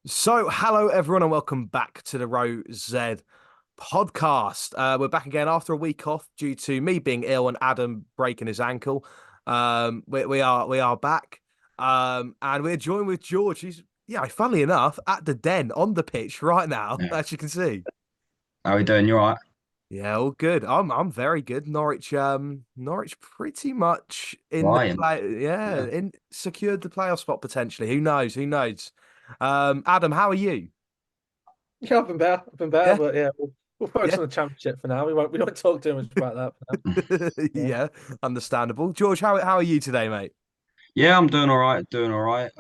So, hello everyone, and welcome back to the Row Z podcast. We're back again after a week off due to me being ill and Adam breaking his ankle. We are back, and we're joined with George. He's funnily enough, at the Den on the pitch right now, Yeah. as you can see. How are we doing? You all right? Yeah, all good. I'm very good. Norwich pretty much in the Ryan. play. Yeah, Yeah. in secured the playoff spot potentially. Who knows? Who knows? Adam, how are you? Yeah, I've been better. I've been better, Yeah, but yeah, we'll focus yeah. on the championship for now. We won't talk too much about that for now. Yeah. Yeah, understandable. George, how are you today, mate? Yeah, I'm doing all right. Doing all right.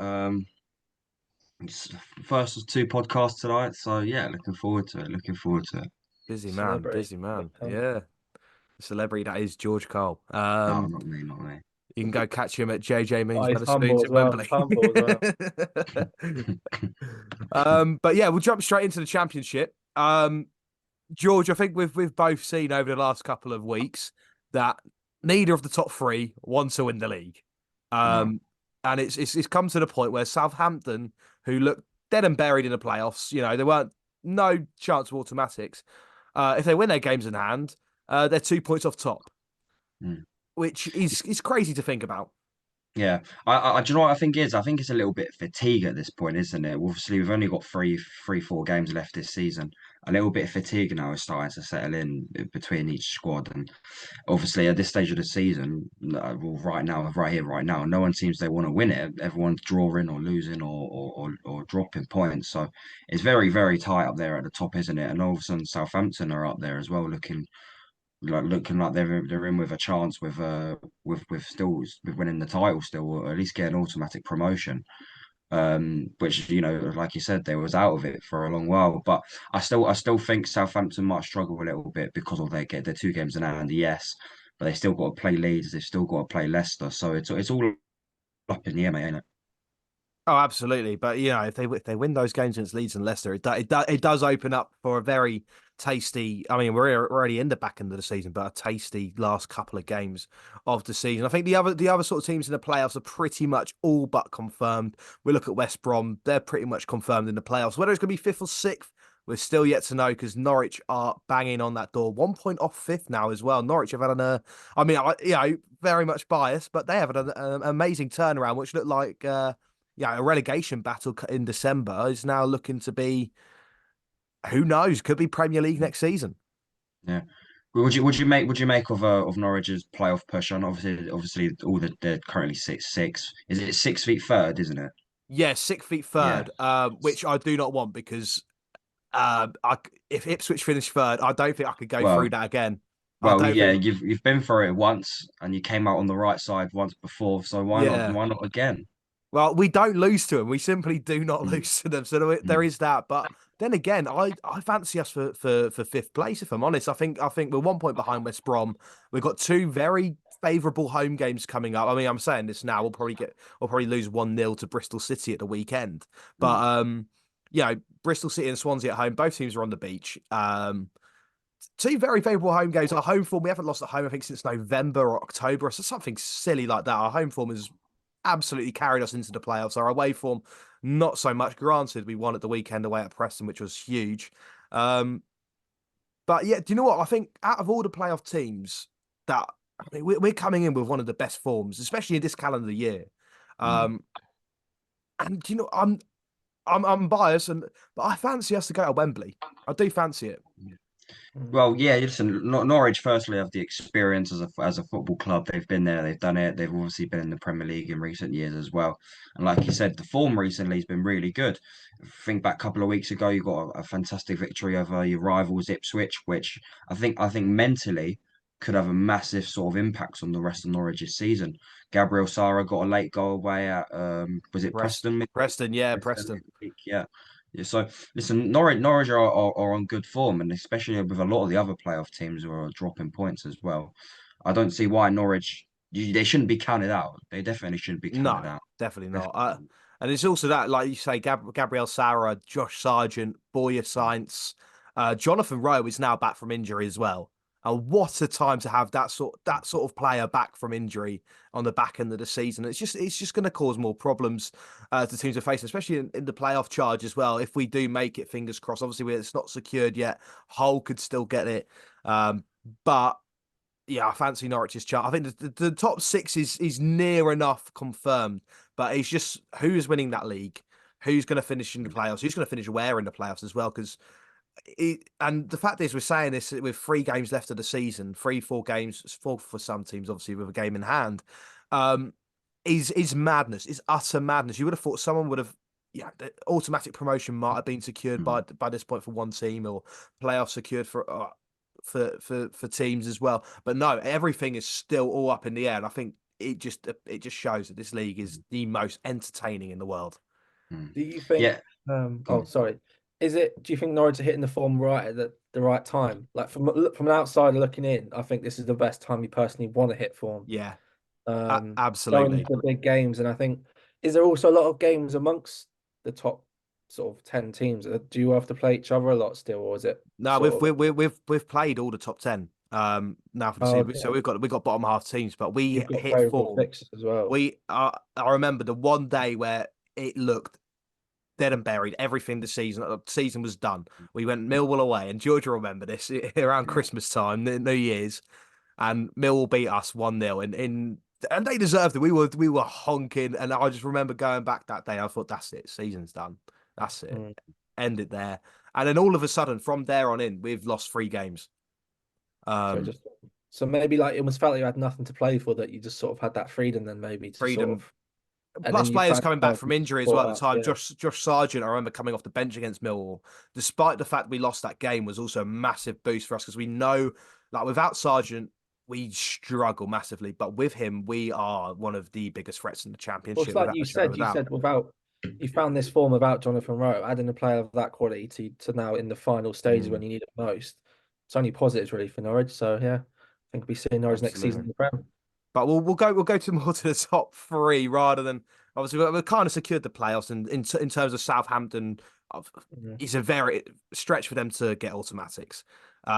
It's first of two podcasts tonight, so yeah, looking forward to it. Looking forward to it. Busy man, Celebrity. busy man. Um, Yeah, the celebrity that is George Cole. No, not me, not me. You can go catch him at JJ Means oh, he's Wetherspoons humble in as well. Wembley. Humble as well. But yeah, we'll jump straight into the championship. George, I think we've both seen over the last couple of weeks that neither of the top three want to win the league. No. Um, and it's come to the point where Southampton, who looked dead and buried in the playoffs, there weren't no chance of automatics. If they win their games in hand, they're 2 points off top, Mm. which is crazy to think about. Yeah, do you know what I think is? I think it's a little bit fatigue at this point, isn't it? Obviously, we've only got four games left this season. A little bit of fatigue now is starting to settle in between each squad, and obviously at this stage of the season, well, right now, right here, right now, no one seems they want to win it. Everyone's drawing or losing or dropping points, so it's very, very tight up there at the top, isn't it? And all of a sudden, Southampton are up there as well, looking like they're in with a chance with winning the title still, or at least get an automatic promotion. Which like you said, they was out of it for a long while. But I still think Southampton might struggle a little bit because of their two games in hand, yes, but they still got to play Leeds, they've still got to play Leicester, so it's all up in the air, mate, ain't it? Oh, absolutely. But if they win those games against Leeds and Leicester, it does open up for a very tasty. I mean, we're already in the back end of the season, but a tasty last couple of games of the season. I think the other sort of teams in the playoffs are pretty much all but confirmed. We look at West Brom; they're pretty much confirmed in the playoffs. Whether it's going to be fifth or sixth, we're still yet to know because Norwich are banging on that door. 1 point off fifth now as well. Norwich have had I mean, very much biased, but they have had an amazing turnaround, which looked like. A relegation battle in December is now looking to be, who knows, could be Premier League next season. Yeah. Would you make of Norwich's playoff push on? Obviously, all they're currently six. Is it 6 feet third, isn't it? Yeah, 6 feet Yeah. third, which I do not want because if Ipswich finish third, I don't think I could go through Well, that again. I well, don't yeah. think, You've been through it once, and you came out on the right side once before. So why not? yeah. Why not again? Well, we don't lose to them. We simply do not Mm, lose to them. So there mm, is that. But then again, I fancy us for fifth place. If I'm honest, I think we're 1 point behind West Brom. We've got two very favourable home games coming up. I mean, I'm saying this now. We'll probably lose 1-0 to Bristol City at the weekend. But mm, Bristol City and Swansea at home. Both teams are on the beach. Two very favourable home games. Our home form, we haven't lost at home, I think, since November or October. So something silly like that. Our home form is absolutely carried us into the playoffs. Our away form, not so much. Granted, we won at the weekend away at Preston, which was huge. Um, but yeah, do you know what? I think out of all the playoff teams, that I mean, we're coming in with one of the best forms, especially in this calendar year. mm. Um, and do you know, I'm biased, but I fancy us to go to Wembley. I do fancy it. mm, Well, yeah. Listen, Norwich firstly have the experience as a football club. They've been there, they've done it. They've obviously been in the Premier League in recent years as well. And like you said, the form recently has been really good. Think back a couple of weeks ago, you got a fantastic victory over your rivals Ipswich, which I think mentally could have a massive sort of impact on the rest of Norwich's season. Gabriel Sara got a late goal away at was it Preston? Preston, yeah, Preston Preston. midweek, yeah. Yeah, so listen, Norwich are on good form, and especially with a lot of the other playoff teams who are dropping points as well. I don't see why Norwich they shouldn't be counted out. They definitely shouldn't be counted No, out. definitely not. Definitely. And it's also that, like you say, Gabriel Sara, Josh Sargent, Boya Science, Jonathan Rowe is now back from injury as well. And what a time to have that sort of player back from injury on the back end of the season. It's just going to cause more problems to teams are facing, especially in the playoff charge as well. If we do make it, fingers crossed. Obviously, it's not secured yet. Hull could still get it, but yeah, I fancy Norwich's chart. I think the top six is near enough confirmed, but it's just who's winning that league, who's going to finish in the playoffs, who's going to finish where in the playoffs as well. Because and the fact is, we're saying this with 3 games left of the season, 3-4 games, 4 for some teams, obviously with a game in hand, um, is madness. Is utter madness. You would have thought someone would have. Yeah, the automatic promotion might have been secured by this point for one team, or playoffs secured for teams as well. But no, everything is still all up in the air, and I think it just shows that this league is the most entertaining in the world. Do you think? Yeah. Oh, sorry. Do you think Norwich are hitting the form right at the right time? Like from an outsider looking in, I think this is the best time you personally want to hit form. Yeah, Going absolutely. into the big games, and I think is there also a lot of games amongst the top sort of 10 teams? Do you have to play each other a lot still, or is it? No, we've played all the top 10 now for the season. Okay. So we've got bottom half teams, but we You've got hit favourable form. fixtures as well. I remember the one day where it looked dead and buried. Everything the season was done. We went Millwall away, and George will remember this around Christmas time, New Year's, and Millwall beat us 1-0, and they deserved it. We were honking, and I just remember going back that day. I thought, that's it, season's done. That's it, end it there. And then all of a sudden, from there on in, we've lost 3 games. So maybe like it almost felt like you had nothing to play for, that you just sort of had that freedom then maybe to Freedom. sort of. Plus players coming back from injury as well at the time. Yeah. Josh Sargent, I remember coming off the bench against Millwall. Despite the fact we lost that game, was also a massive boost for us, because we know, like, without Sargent, we struggle massively. But with him, we are one of the biggest threats in the Championship. Well, it's like you said you found this form without Jonathan Rowe, adding a player of that quality to now in the final stages when you need it most. It's only positives really for Norwich. So yeah, I think we'll be seeing Norwich next season in the Prem. But we'll go to more to the top 3 rather than, obviously we've kind of secured the playoffs, and in terms of Southampton, it's a very stretch for them to get automatics.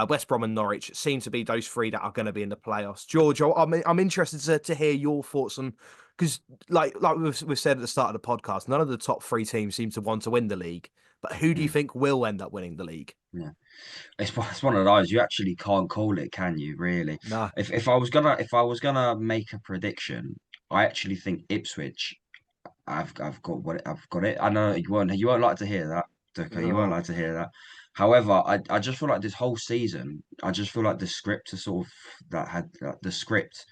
West Brom and Norwich seem to be those 3 that are going to be in the playoffs. George, I'm interested to hear your thoughts on, because like we've said at the start of the podcast, none of the top 3 teams seem to want to win the league. But who do you think will end up winning the league? Yeah, it's one of those you actually can't call it, can you? Really? No. If I was gonna make a prediction, I actually think Ipswich. I've got it. I know you won't like to hear that, Duka. You won't No. like to hear that. However, I just feel like this whole season, I just feel like the script is sort of the script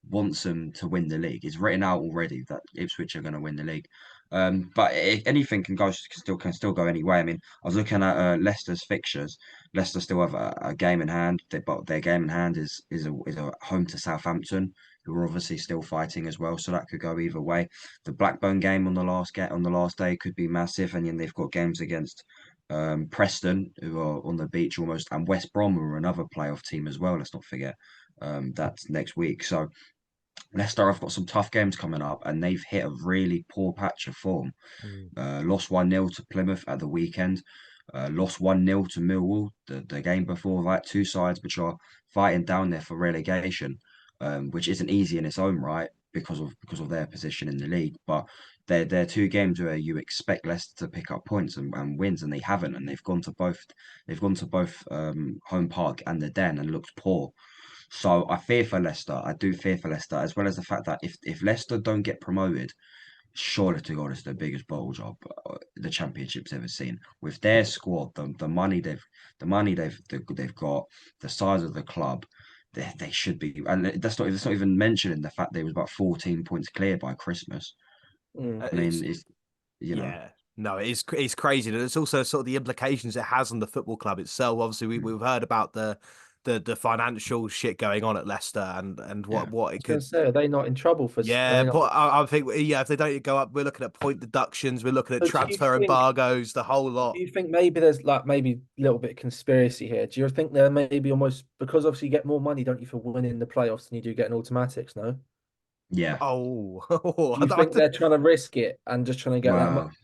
wants them to win the league. It's written out already that Ipswich are going to win the league. But anything can still go anyway. I mean, I was looking at Leicester's fixtures. Leicester still have a game in hand. But their game in hand is a home to Southampton, who are obviously still fighting as well. So that could go either way. The Blackburn game on the last day could be massive, and then they've got games against Preston, who are on the beach almost, and West Brom, who are another playoff team as well. Let's not forget that's next week. So Leicester have got some tough games coming up, and they've hit a really poor patch of form. Lost 1-0 to Plymouth at the weekend. Lost 1-0 to Millwall the game before that. 2 sides which are fighting down there for relegation, which isn't easy in its own right because of their position in the league. But they're 2 games where you expect Leicester to pick up points and wins, and they haven't. And they've gone to both Home Park and the Den and looked poor. So I fear for Leicester. I do fear for Leicester, as well as the fact that if Leicester don't get promoted, surely to God, it's the biggest bottle job the Championship's ever seen. With their squad, the money they've got, the size of the club, they should be. And that's not even mentioning the fact they was about 14 points clear by Christmas. I mean, it's Yeah. No, it's crazy. And it's also sort of the implications it has on the football club itself. Obviously, we've heard about the financial shit going on at Leicester, and what it could. Say, are they not in trouble for? Yeah, but I think if they don't go up, we're looking at point deductions, we're looking at transfer embargoes, the whole lot. Do you think maybe there's maybe a little bit of conspiracy here? Do you think there may be almost, because obviously you get more money, don't you, for winning the playoffs than you do getting automatics? No. Yeah. Oh, Do you think they're trying to risk it and just trying to get that Well, money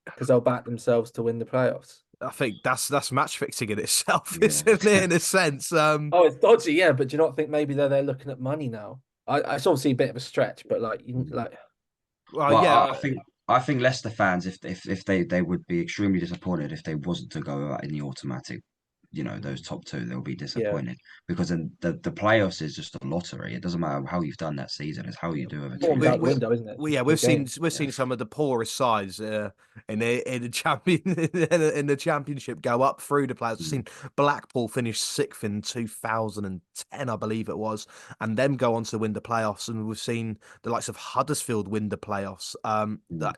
because they'll back themselves to win the playoffs? I think that's match fixing in itself, Yeah. isn't it? In a sense. Oh, it's dodgy, yeah, but do you not think maybe they're looking at money now? It's obviously a bit of a stretch, but like Well, Well, yeah, I think Leicester fans, if they would be extremely disappointed if they wasn't to go out in the automatic, those top two, they'll be yeah, disappointed because then the playoffs is just a lottery. It doesn't matter how you've done that season; it's how you do over two form's out the we, seasons. window, isn't it? yeah, Just we've good seen game. Yeah. some of the poorest sides in the champion in the championship go up through the players. We've Mm, seen Blackpool finish sixth in 2010, I believe it was, and then go on to win the playoffs. And we've seen the likes of Huddersfield win the playoffs. mm,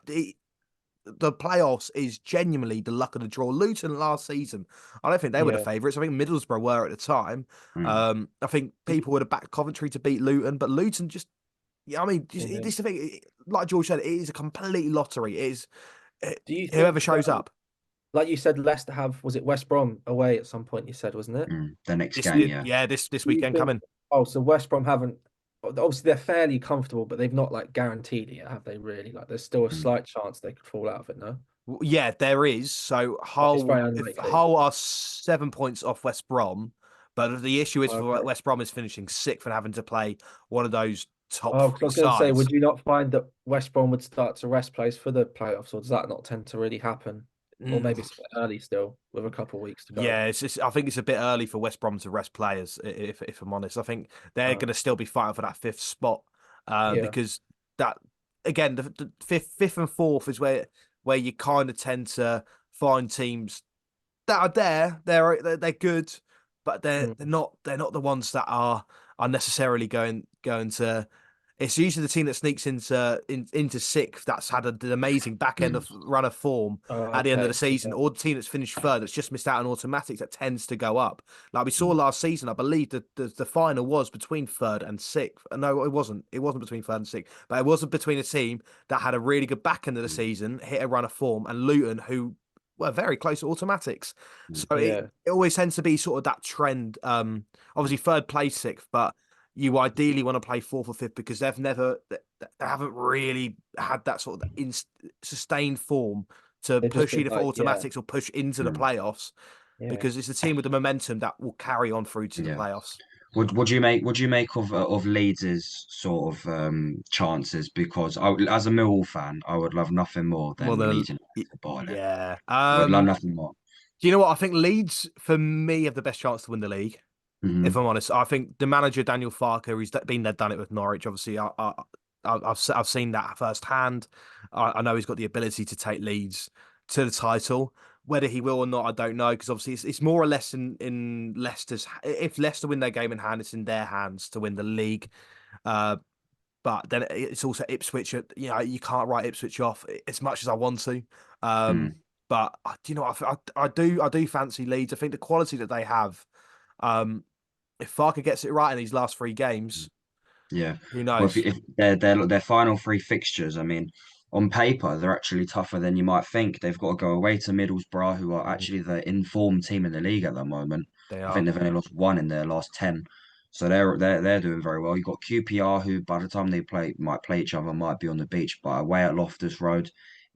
The playoffs is genuinely the luck of the draw. Luton last season, I don't think they were the Yeah, favourites. I think Middlesbrough were at the time. mm, I think people would have backed Coventry to beat Luton, but Luton just, yeah, I mean, this yeah. is the thing. Like George said, it is a complete lottery. It is Do you whoever think, shows up. like you said, Leicester was it West Brom away at some point? You said, wasn't it? The next This, game, yeah. yeah, this Do you weekend think? coming. Oh, so West Brom haven't. Obviously, they're fairly comfortable, but they've not like guaranteed it, have they? Really? Like, there's still a Mm, slight chance they could fall out of it. No, Yeah, there is. So but it's very If unlikely. Hull are 7 points off West Brom, but the issue is for Okay. West Brom is finishing sixth and having to play one of those top Oh, because I three was going to say, sides. would you not find that West Brom would start to rest place for the playoffs, or does that not tend to really happen? Or Mm, maybe it's a bit early still, with a couple of weeks to go. Yeah, I think it's a bit early for West Brom to rest players. If I'm honest, I think they're going Uh, to still be fighting for that fifth spot, yeah, because that again the fifth and fourth is where you kind of tend to find teams that are there. They're good, but mm, they're not the ones that are necessarily going to. It's usually the team that sneaks into sixth that's had an amazing back end mm, of run of form at the end of the okay, season, yeah, or the team that's finished third that's just missed out on automatics that tends to go up. Like we saw mm, last season, I believe that the final was between third and sixth. No, it wasn't. It wasn't between third and sixth, but it wasn't between a team that had a really good back end of the mm, season, hit a run of form, and Luton, who were very close to automatics. mm, So yeah. it always tends to be sort of that trend. Obviously third place sixth, but you ideally want to play fourth or fifth because they haven't really had that sort of sustained form to They've just push been either for like, yeah, automatics or push into the mm, playoffs, yeah. because it's a team with the momentum that will carry on through to the yeah. playoffs. Would you make of Leeds' sort of chances? Because as a Millwall fan, I would love nothing more Well, than Leeds United to bottle it. yeah. I would love nothing more. Do you know what? I think Leeds, for me, have the best chance to win the league. If Hmm. I'm honest, I think the manager Daniel Farker, he's been there, done it with Norwich. Obviously, I've seen that firsthand. I know he's got the ability to take Leeds to the title. Whether he will or not, I don't know, because obviously it's more or less in Leicester's. If Leicester win their game in hand, it's in their hands to win the league. Uh, but then it's also Ipswich. You can't write Ipswich off as much as I want to. Um, Mm, but do you know, I do fancy Leeds. I think the quality that they have. Um, if Farker gets it right in these last three games, yeah. who Well, if, knows? if their final three fixtures, I mean, on paper they're actually tougher than you might think. They've got to go away to Middlesbrough, who are Mm, actually the informed team in the league at the moment. they I think are. they've only lost one in their last 10, so they're doing very well. You've got QPR, who by the time they might play each other, might be on the beach, but away at Loftus Road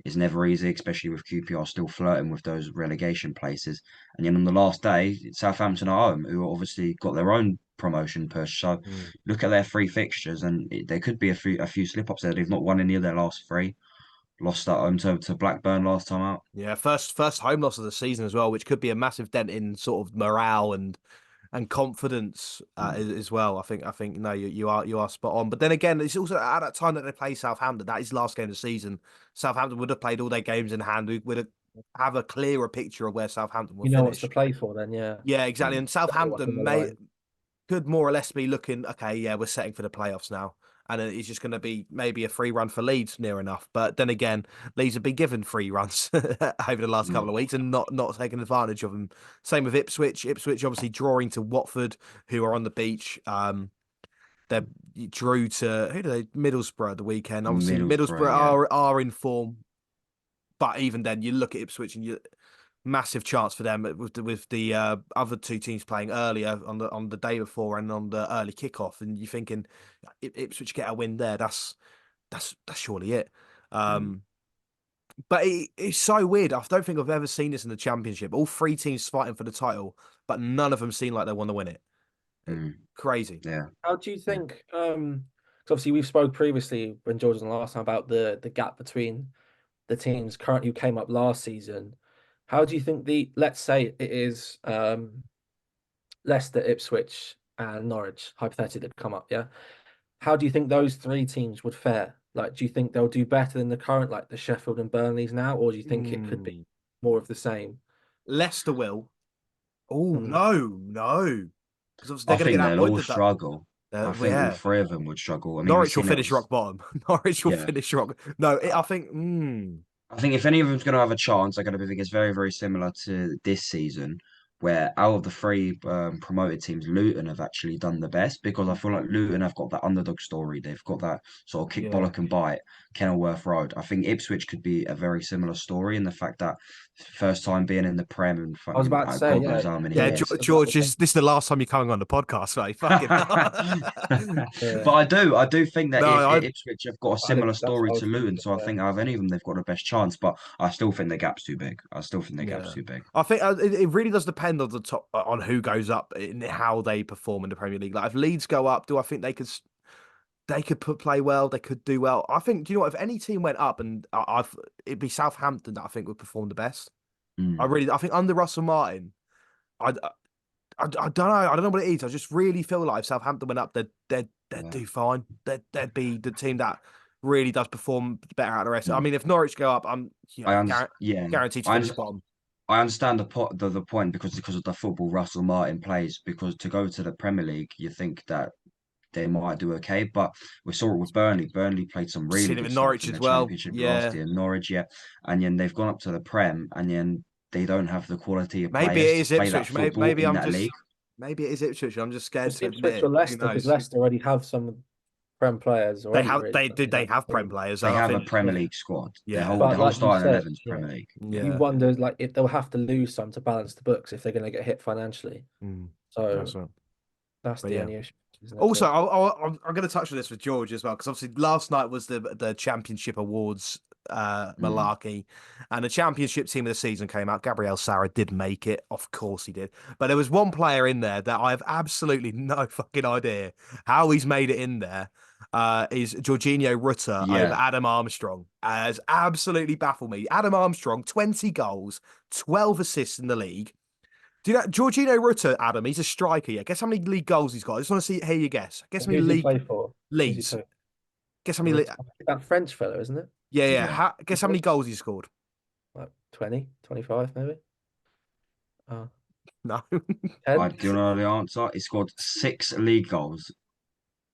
is never easy, especially with QPR still flirting with those relegation places. And then on the last day, Southampton are home, who obviously got their own promotion push. So Mm. look at their three fixtures, and there could be a few slip ups there. They've not won any of their last three. Lost at home to Blackburn last time out. Yeah, first home loss of the season as well, which could be a massive dent in sort of morale and confidence Mm, as well. I think no, you are spot on. But then again, it's also at that time that they play Southampton. That is last game of the season. Southampton would have played all their games in hand. We would have a clearer picture of where Southampton will You know what's to finish. play for then, yeah. Yeah, exactly. mm, And Exactly what's on Southampton the may line. could more or less be looking, okay, yeah, we're setting for the playoffs now. And it's just going to be maybe a free run for Leeds near enough. But then again, Leeds have been given free runs over the last couple mm, of weeks and not taking advantage of them. Same with Ipswich. Ipswich obviously drawing to Watford, who are on the beach. They drew to who do they? Middlesbrough at the weekend. Obviously, Middlesbrough, Middlesbrough yeah. are in form, but even then, you look at Ipswich and you massive chance for them with the other two teams playing earlier on the day before and on the early kickoff, and you're thinking Ipswich get a win there. That's surely it. Mm, Um, But it's so weird. I don't think I've ever seen this in the Championship. All three teams fighting for the title, but none of them seem like they want to win it. Mm, Crazy. yeah. How do you think? 'Cause obviously we've spoke previously when George was on last time about the gap between the teams currently who came up last season. How do you think let's say it is Leicester, Ipswich, and Norwich, hypothetically, that come up, yeah? How do you think those three teams would fare? Like, do you think they'll do better than the current, like the Sheffield and Burnleys now, or do you think it could be Mm. more of the same? Leicester will. Oh, Mm. no. Because obviously I they're going to think get that they'll point all struggle. I well, think all yeah. three of them would struggle. I mean, we've Norwich will seen it finish was, rock bottom. Norwich will yeah. finish rock. No, I think. I think if any of them's going to have a chance, they're going to be. I think it's very, very similar to this season, where out of the three promoted teams, Luton have actually done the best because I feel like Luton have got that underdog story. They've got that sort of kick, Yeah. bollock, and bite, Kenilworth Road. I think Ipswich could be a very similar story in the fact that first time being in the Prem and I was fucking about to say, God yeah, knows how many Yeah, years. George, this is the last time you're coming on the podcast, mate. Fucking But I do think that No, if I Ipswich have got a I similar didn't, that's story what I to was Luton, thinking. so I Yeah, think out of any of them they've got the best chance. But I still think the gap's too big. I still think the gap's yeah. too big. I think it really does depend on the top on who goes up in how they perform in the Premier League. Like if Leeds go up, do I think they could play well, they could do well. I think, do you know what? If any team went up, and it'd be Southampton that I think would perform the best. Mm, I think under Russell Martin, I don't know. I don't know what it is. I just really feel like if Southampton went up, they'd yeah. do fine. They'd be the team that really does perform better out of the rest. I Mm. mean, if Norwich go up, I'm Yeah, guaranteed to I finish understand. bottom. I understand the point because of the football Russell Martin plays. Because to go to the Premier League, you think that they might do okay, but we saw it with Burnley. Burnley played some really Seen it good with stuff Norwich in as the well. Championship last Yeah, year. Norwich, yeah, and then they've gone up to the Prem, and then they don't have the quality of maybe players it to is play that Ipswich. football in that league. Maybe it is Ipswich. I'm just scared it's to admit Ipswich or it. Who Leicester because knows? Leicester already have some Prem players already, really. Don't They have Prem players. They I have a think. Premier Yeah, League squad. Yeah, The but whole like you starting said, eleven's yeah, Premier League. Yeah. you yeah. wonder like if they'll have to lose some to balance the books if they're going to get hit financially. That's So it. that's But the yeah. only issue, isn't it? Also, But I'm going to touch on this with George as well because obviously last night was the Championship Awards Mm. malarkey, and the Championship team of the season came out. Gabriel Sara did make it, of course he did. But there was one player in there that I have absolutely no fucking idea how he's made it in there. Is Jorginho Rutter over Yeah, Adam Armstrong? Has absolutely baffled me. Adam Armstrong, 20 goals, 12 assists in the league. Do you know Jorginho Rutter, Adam? He's a striker. Yeah. Guess how many league goals he's got. I just want to see. Hear you guess. Guess how many who's he league play for? Who's he leads. play? Guess how many. That French fellow, isn't it? Yeah, yeah. yeah. Guess how many goals he scored? Like 20, 25 maybe. Uh, No. 10, Do you know the answer? He scored 6 league goals.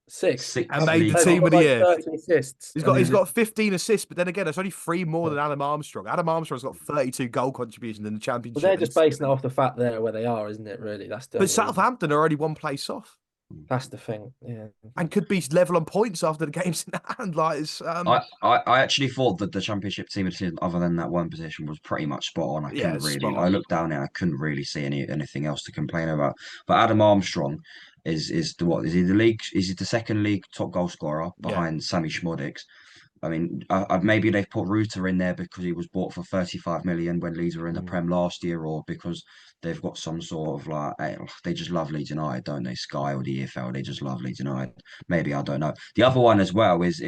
6. And Six Has made the league he team of got the goals. like year. 30 assists? And He's he's got 15 assists, but then again, it's only three more yeah. than Adam Armstrong. Adam Armstrong's got 32 goal contributions in the Well, they're championship, just basing it off the fact they're where they are, isn't it? Really, that's the but only reason. Southampton are already one place off That's the thing. Yeah. and could be level on points after the game's in hand. Like it's I actually thought that the championship team of the season, other than that one position, was pretty much spot on. yeah, it's spot I on. looked down there, I couldn't really see anything else to complain about. But Adam Armstrong is the what? Is he the league? Is he the second league top goal scorer Yeah. behind Sammy Schmodix? I mean, maybe they've put Ruter in there because he was bought for 35 million when Leeds were in the Mm. Prem last year, or because they've got some sort of like they just love Leeds United, don't they? Sky or the EFL, they just love Leeds United. Maybe I don't know. The other one as well is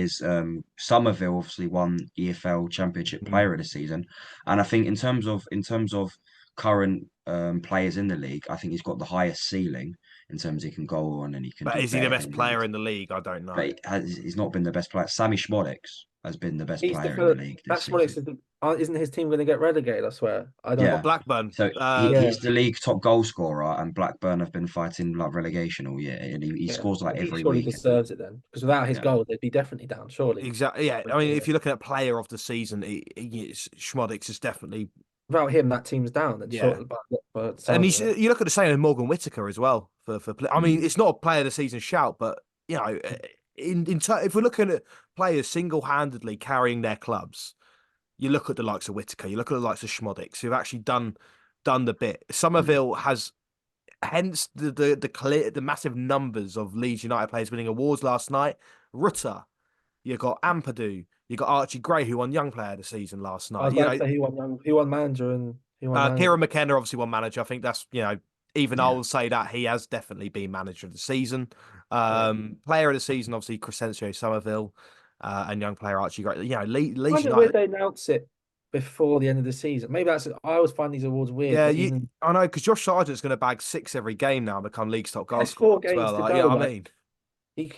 Somerville obviously won EFL Championship Mm. Player of the Season, and I think in terms of current players in the league, I think he's got the highest ceiling in terms he can go on and he can But do is he the better best than player Leeds. in the league? I don't know. But he's not been the best player. Sammy Schmodix has been the best He's the player in the fellow. league this That's what season. it's. Isn't his team going to get relegated? I swear. I don't. What Yeah. Blackburn? So Yeah. he's the league top goal scorer, and Blackburn have been fighting like relegation all year, and he Yeah. scores like He every surely week. deserves it then, because without his Yeah, goal, they'd be definitely down. Surely. Exactly. Yeah. I mean, if you're looking at player of the season, Schmodix is definitely Without him, that team's down. Then yeah. short. But And sounds of it. you look at the same with Morgan Whittaker as well I mean, mm, it's not a player of the season shout, but you know, if we're looking at players single handedly carrying their clubs, you look at the likes of Whittaker, you look at the likes of Schmodix, who've actually done the bit. mm, Somerville has hence the massive numbers of Leeds United players winning awards last night. Rutter, you got Ampadu, You got Archie Gray, who won Young Player of the Season last I night. was about to say he won manager and he won manager. Kieran McKenna obviously won manager. I think that's, even Yeah. I'll say that he has definitely been manager of the season. Yeah. Player of the season, obviously Crescencio Somerville, and young player Archie Gray. I Leeds find it weird United. they announce it before the end of the season. Maybe that's I always find these awards weird, Yeah, but even I know, because Josh Sargent's going to bag 6 every game now and become league's top goal there's scorer 4 as games well. to Like, go. yeah, I Like mean,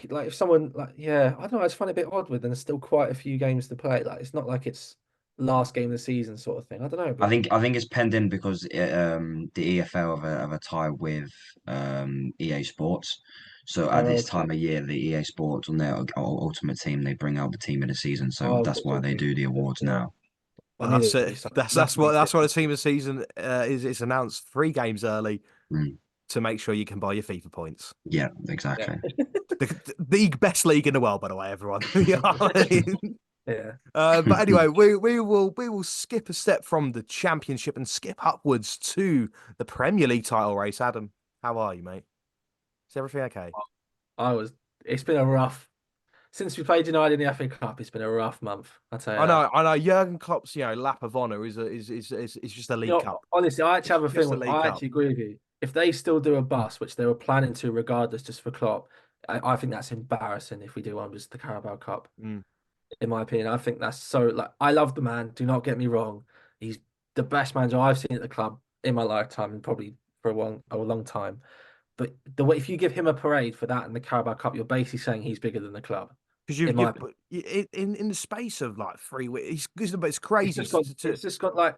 like if someone like I don't know, I just find it a bit odd with and there's still quite a few games to play. Like it's not like it's last game of the season sort of thing. I don't know, I but think I think it's pending because the EFL have a tie with EA Sports. So at this okay. time of year, the EA Sports on their Ultimate Team, they bring out the team of the season. So Oh, that's why they do the awards yeah. now. I well, knew that's there would be it. something. That's It has that's to be what that's what the fitness. team of the season is. It's announced 3 games early Mm. to make sure you can buy your FIFA points. Yeah, Yeah. exactly. The best league in the world, by the way, everyone. You know what I mean? Yeah. But anyway, we will skip a step from the championship and skip upwards to the Premier League title race. Adam, how are you, mate? Is everything okay? I was it's been a rough since we played United in the FA Cup, it's been a rough month. I'll tell you that. I know. Jurgen Klopp's, lap of honor is just a You League know, Cup. honestly, I actually It's have a thing just a with League I Cup. actually agree with you. If they still do a bus, which they were planning to regardless, just for Klopp, I think that's embarrassing if we do one just the Carabao Cup. Mm. In my opinion, I think that's so like I love the man, do not get me wrong. He's the best manager I've seen at the club in my lifetime and probably for a long time. But the way if you give him a parade for that in the Carabao Cup, you're basically saying he's bigger than the club, Because in my opinion. in the space of like 3 weeks, it's crazy It's just got like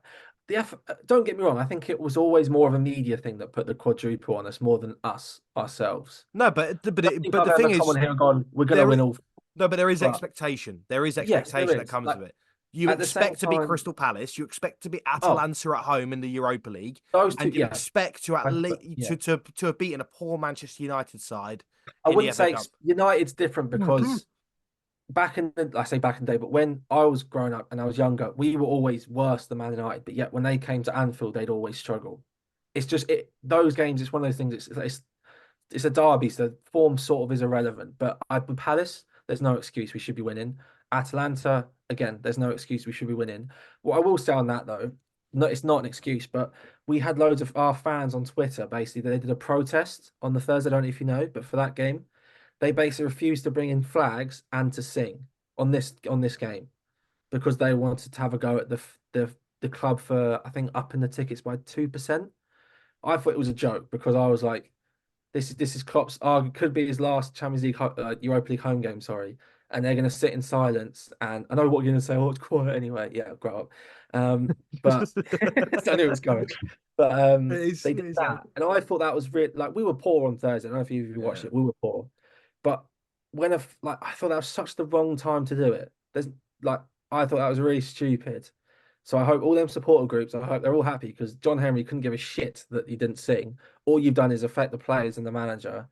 don't get me wrong, I think it was always more of a media thing that put the quadruple on us more than us ourselves. no, I don't think but I've the ever thing come on is, here and gone, we're gonna there win all, no, but there is but expectation. There is yes, there expectation that is. comes Like with it. You at the same expect to be time, Crystal Palace. You expect to be oh, Atalanta at home in the Europa League, those two, and you yeah, expect to at least yeah. to have beaten a poor Manchester United side I in the wouldn't FA say Cup. United's different Mhm. because I say back in the day, but when I was growing up and I was younger, we were always worse than Man United. But yet when they came to Anfield, they'd always struggle. It's just those games. It's one of those things. It's a derby, so the form sort of is irrelevant. But with Palace, there's no excuse. We should be winning. Atalanta, again, there's no excuse. We should be winning. What I will say on that though, no, it's not an excuse, but we had loads of our fans on Twitter. Basically, they did a protest on the Thursday. I don't know if you know, but for that game, they basically refused to bring in flags and to sing on this game because they wanted to have a go at the club for I think upping the tickets by 2%. I thought it was a joke because I was like, this is Klopp's could be his last Champions League Europa League home game, sorry, and they're going to sit in silence. And I know what you're going to say. Oh, it's quiet anyway. Yeah, grow up. But I knew it was going. But they did It's that, and I thought that was really like we were poor on Thursday. I don't know if you watched yeah. it. We were poor, but like I thought that was such the wrong time to do it. There's like I thought that was really stupid. So I hope all them supporter groups, I hope they're all happy because John Henry couldn't give a shit that he didn't sing. All you've done is affect the players and the manager.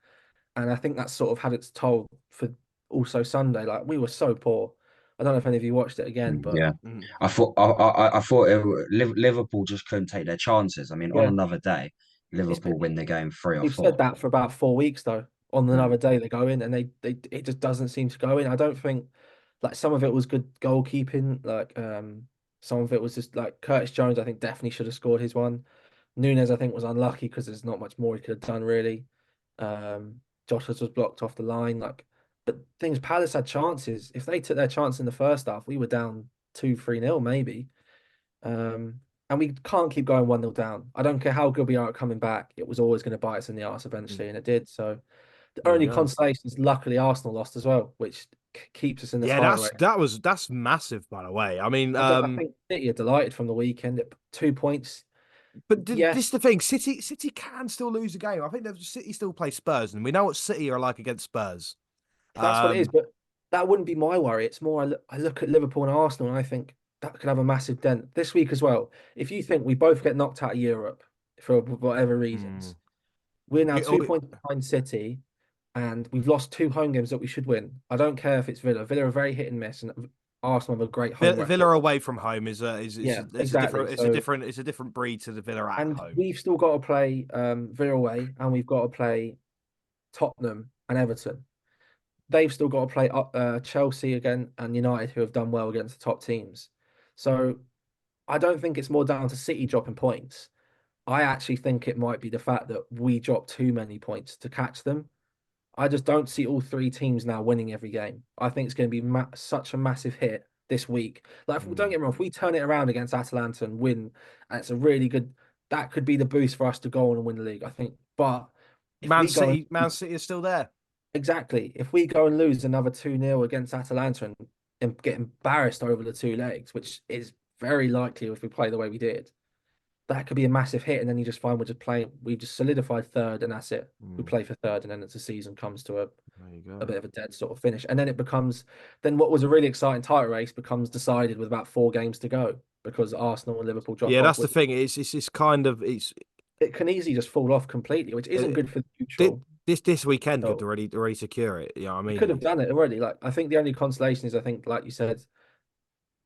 And I think that's sort of had its toll for also Sunday. Like we were so poor. I don't know if any of you watched it again, but Yeah, Mm. I thought Liverpool just couldn't take their chances. I mean, on yeah, another day, it's Liverpool win the game 3 or we've said 4. that for about 4 weeks though. On Mm. another day they go in and they it just doesn't seem to go in. I don't think like some of it was good goalkeeping, like some of it was just like Curtis Jones, I think definitely should have scored his one. Nunes, I think, was unlucky because there's not much more he could have done really. Jotas was blocked off the line. Like, but things Palace had chances. If they took their chance in the first half, we were down 2-3-0 maybe. And we can't keep going 1-0 down. I don't care how good we are at coming back. It was always going to bite us in the arse Mm. eventually, and it did. So the There you only go. consolation is luckily Arsenal lost as well, which keeps us in the Yeah, title race. that's massive, by the way. I mean, I think City are delighted from the weekend at 2 points. but this is Yes, the thing. City can still lose a game. I think City still play Spurs, and we know what City are like against Spurs. that's what it is, Um, but that wouldn't be my worry. It's more I look at Liverpool and Arsenal and I think that could have a massive dent this week as well. If you think we both get knocked out of Europe for whatever hmm. reasons, we're now You- oh, 2 points behind City and we've lost 2 home games that we should win. I don't care if it's Villa. Villa are very hit and miss, and Arsenal have a great home Villa record. away from home Yeah, exactly. So, it's a different breed to the Villa at and home. we've still got to play Villa away, and we've got to play Tottenham and Everton. they've still got to play Chelsea again and United, who have done well against the top teams. So I don't think it's more down to City dropping points. I actually think it might be the fact that we dropped too many points to catch them. I just don't see all three teams now winning every game. I think it's going to be such a massive hit this week. Like, don't get me wrong, if we turn it around against Atalanta and win, and it's a really good, that could be the boost for us to go on and win the league, I think. But if we go Man City is still there. exactly, if we go and lose another 2-0 against Atalanta and get embarrassed over the two legs, which is very likely if we play the way we did, that could be a massive hit, and then you just find we just solidified third, and that's it. We play for third, and then as the season comes to a bit of a dead sort of finish, and then it becomes what was a really exciting title race becomes decided with about 4 games to go because Arsenal and Liverpool drop Yeah, off. that's the thing. It's kind of it can easily just fall off completely, which isn't good for the neutral. This weekend So could already secure it. You know what I mean? we could have done it already. Like I think the only consolation is I think, like you said,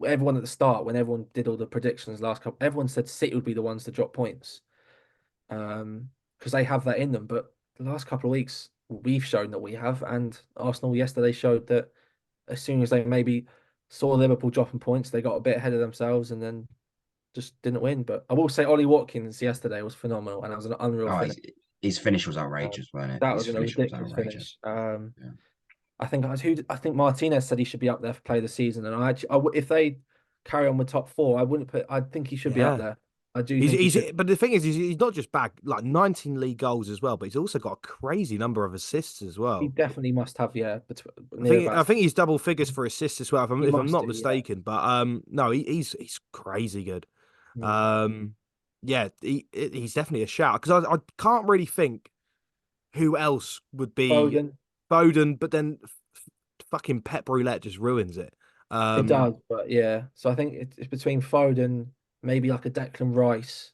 everyone at the start when everyone did all the predictions last couple, everyone said City would be the ones to drop points, because they have that in them. But the last couple of weeks, we've shown that we have, and Arsenal yesterday showed that as soon as they maybe saw Liverpool dropping points, they got a bit ahead of themselves and then just didn't win. But I will say Ollie Watkins yesterday was phenomenal, and that was an unreal Oh, finish. his finish was outrageous, wasn't it? That His was a finish was ridiculous outrageous. finish. Yeah. I think Martinez said he should be up there for play of the season, and if they carry on with top four, I wouldn't put. I think he should be up there. I do think he should. But the thing is, he's not just back like 19 league goals as well, but he's also got a crazy number of assists as He well. definitely must have, yeah. I think he's double figures for assists as well, if I'm not mistaken. Yeah. But no, he's crazy good. Yeah, he's definitely a shout because I can't really think who else would be Foden, but then fucking Pep Roulette just ruins it. It does, but yeah. So I think it's between Foden, maybe like a Declan Rice.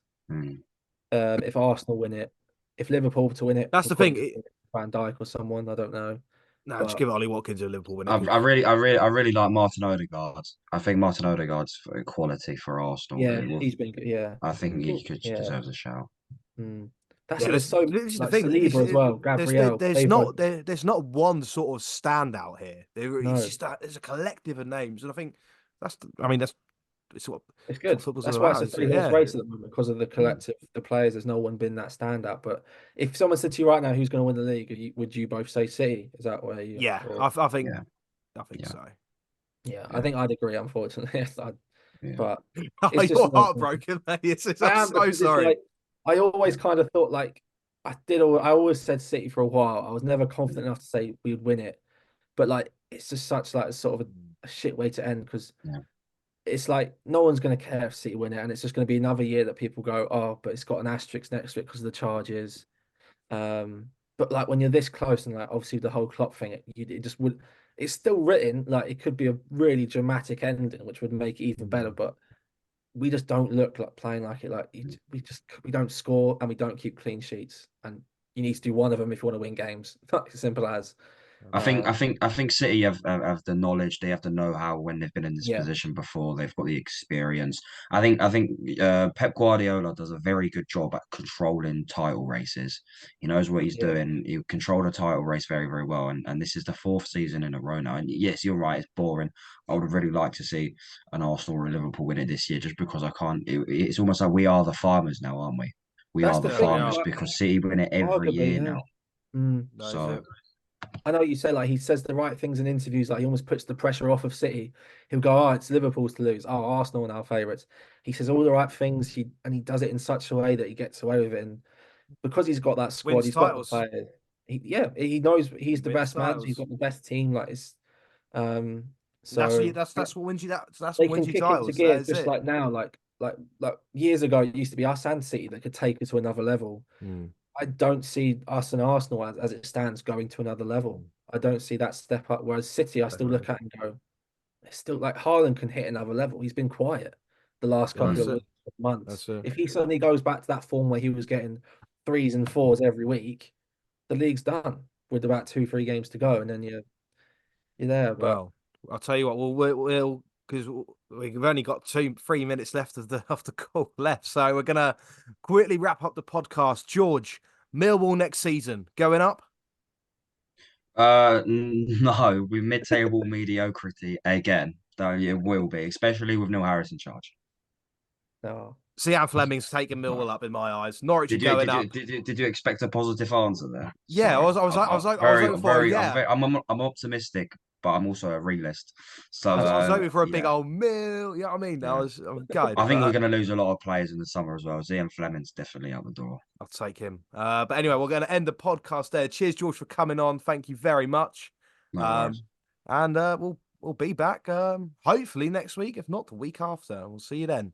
If Arsenal win it, if Liverpool to win it, that's the thing. Van Dijk or someone, I don't know. No, just give it Ollie Watkins a Liverpool winner. I really like Martin Odegaard. I think Martin Odegaard's quality for Arsenal. Yeah, he's been good. Yeah, I think he deserves a shout. That's it. There's so this is like the thing. Saliba as well. Gabriel. There's not one sort of standout here. It's just there's a collective of names, and I think that's it's good. That's why it's a three-horse race at the moment because of the collective, the players. There's no one been that standout. But if someone said to you right now, who's going to win the league, would you both say City? Is that where you? Yeah, I think so. Yeah, I think I'd agree. Unfortunately, but it's you're heartbroken, mate. I'm so sorry. Like, I always kind of thought like I always said City for a while. I was never confident enough to say we would win it, but like it's just such like sort of a shit way to end because. It's like no one's going to care if City win it, and it's just going to be another year that people go, oh, but it's got an asterisk next to it because of the charges. But like when you're this close, and like obviously the whole Klopp thing, it just would. It's still written like it could be a really dramatic ending, which would make it even better. But we just don't look like playing like it. Like we don't score and we don't keep clean sheets, and you need to do one of them if you want to win games. Like as simple as. I think City have the knowledge, they have the know-how when they've been in this position before. They've got the experience. I think Pep Guardiola does a very good job at controlling title races. He knows what he's doing. He controlled a title race very, very well. And this is the 4th season in a row now. And yes, you're right, it's boring. I would really like to see an Arsenal or a Liverpool win it this year, just because I can't. It's almost like we are the farmers now, aren't we? We are the farmers because City win it every year now. So. I know what you say, like he says the right things in interviews, like he almost puts the pressure off of City. He'll go, oh, it's Liverpool's to lose. Oh, Arsenal are our favourites. He says all the right things, he does it in such a way that he gets away with it. And because he's got that squad, he's got the players. He knows he's the best man. He's got the best team. Like it's so that's what wins you that's what wins you titles. Just like now, like years ago, it used to be us and City that could take it to another level. I don't see us and Arsenal as it stands going to another level. I don't see that step up. Whereas City, I still look at and go, it's still like Haaland can hit another level. He's been quiet the last couple of weeks, months. If he suddenly goes back to that form where he was getting 3s and 4s every week, the league's done with about 2-3 games to go, and then you're there. But well, I'll tell you what, we'll because we've only got 3 minutes left of the call left, so we're gonna quickly wrap up the podcast. George, Millwall next season going up? No, with mid-table mediocrity again. Though it will be, especially with Neil Harris in charge. No. See, Ian Fleming's taking Millwall up in my eyes. Norwich are Did you going did up. you did you, did you expect a positive answer there? Yeah, Sorry, I was hoping for yeah. I'm optimistic, but I'm also a realist. So I was hoping for a big yeah, old mill. You know what I mean? yeah. I'm gutted, I think we're but going to lose a lot of players in the summer as well. Ian Fleming's definitely out the door. I'll take him. But anyway, we're going to end the podcast there. Cheers, George, for coming on. Thank you very much. No worries. And we'll be back hopefully next week, if not the week after. We'll see you then.